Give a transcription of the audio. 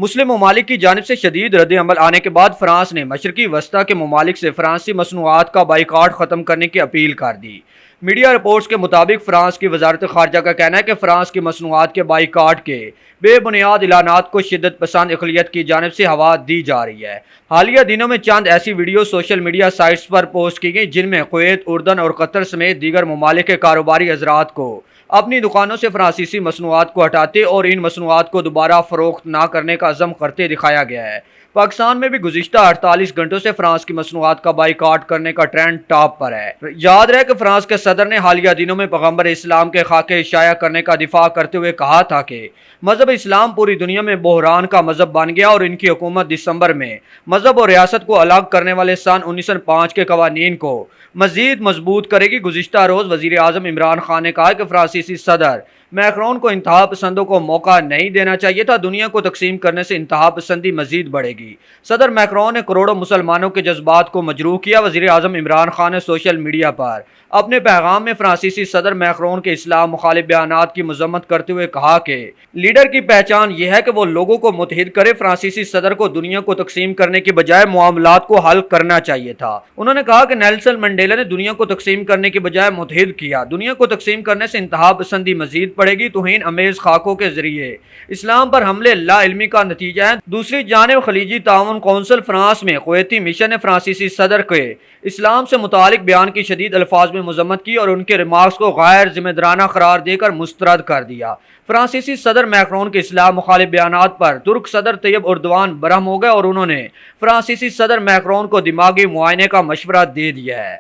مسلم ممالک کی جانب سے شدید رد عمل آنے کے بعد فرانس نے مشرقی وسطی کے ممالک سے فرانسیسی مصنوعات کا بائیکاٹ ختم کرنے کی اپیل کر دی۔ میڈیا رپورٹس کے مطابق فرانس کی وزارت خارجہ کا کہنا ہے کہ فرانس کی مصنوعات کے بائیکاٹ کے بے بنیاد اعلانات کو شدت پسند اقلیت کی جانب سے ہوا دی جا رہی ہے۔ حالیہ دنوں میں چند ایسی ویڈیو سوشل میڈیا سائٹس پر پوسٹ کی گئی جن میں کویت، اردن اور قطر سمیت دیگر ممالک کے کاروباری حضرات کو اپنی دکانوں سے فرانسیسی مصنوعات کو ہٹاتے اور ان مصنوعات کو دوبارہ فروخت نہ کرنے کا عزم کرتے دکھایا گیا ہے۔ پاکستان میں بھی گزشتہ 48 گھنٹوں سے فرانس کی مصنوعات کا بائیکاٹ کرنے کا ٹرینڈ ٹاپ پر ہے۔ یاد رہے کہ فرانس کے صدر نے حالیہ دنوں میں پیغمبر اسلام کے خاکے شائع کرنے کا دفاع کرتے ہوئے کہا تھا کہ مذہب اسلام پوری دنیا میں بحران کا مذہب بن گیا اور ان کی حکومت دسمبر میں مذہب اور ریاست کو الگ کرنے والے سن 1905 کے قوانین کو مزید مضبوط کرے گی۔ گزشتہ روز وزیر اعظم عمران خان نے کہا کہ فرانسیسی صدر میکرون کو انتہا پسندوں کو موقع نہیں دینا چاہیے تھا، دنیا کو تقسیم کرنے سے انتہا پسندی مزید بڑھے گی۔ صدر میکرون نے کروڑوں مسلمانوں کے جذبات کو مجروح کیا۔ وزیر اعظم عمران خان نے سوشل میڈیا پر اپنے پیغام میں فرانسیسی صدر میکرون کے اسلام مخالف بیانات کی مذمت کرتے ہوئے کہا کہ لیڈر کی پہچان یہ ہے کہ وہ لوگوں کو متحد کرے۔ فرانسیسی صدر کو دنیا کو تقسیم کرنے کی بجائے معاملات کو حل کرنا چاہیے تھا۔ انہوں نے کہا کہ نیلسن منڈیلا نے دنیا کو تقسیم کرنے کی بجائے متحد کیا۔ دنیا کو تقسیم کرنے سے انتہا پسندی مزید پڑے گی۔ توہین امیز خاکوں کے ذریعے اسلام پر حملے لا علمی کا نتیجہ ہے۔ دوسری جانب خلیجی تعاون کونسل فرانس میں کویتی مشن نے فرانسیسی صدر کے اسلام سے متعلق بیان کی شدید الفاظ میں مذمت کی اور ان کے ریمارکس کو غیر ذمہ دارانہ قرار دے کر مسترد کر دیا۔ فرانسیسی صدر میکرون کے اسلام مخالف بیانات پر ترک صدر طیب اردوان برہم ہو گئے اور انہوں نے فرانسیسی صدر میکرون کو دماغی معائنے کا مشورہ دے دیا ہے۔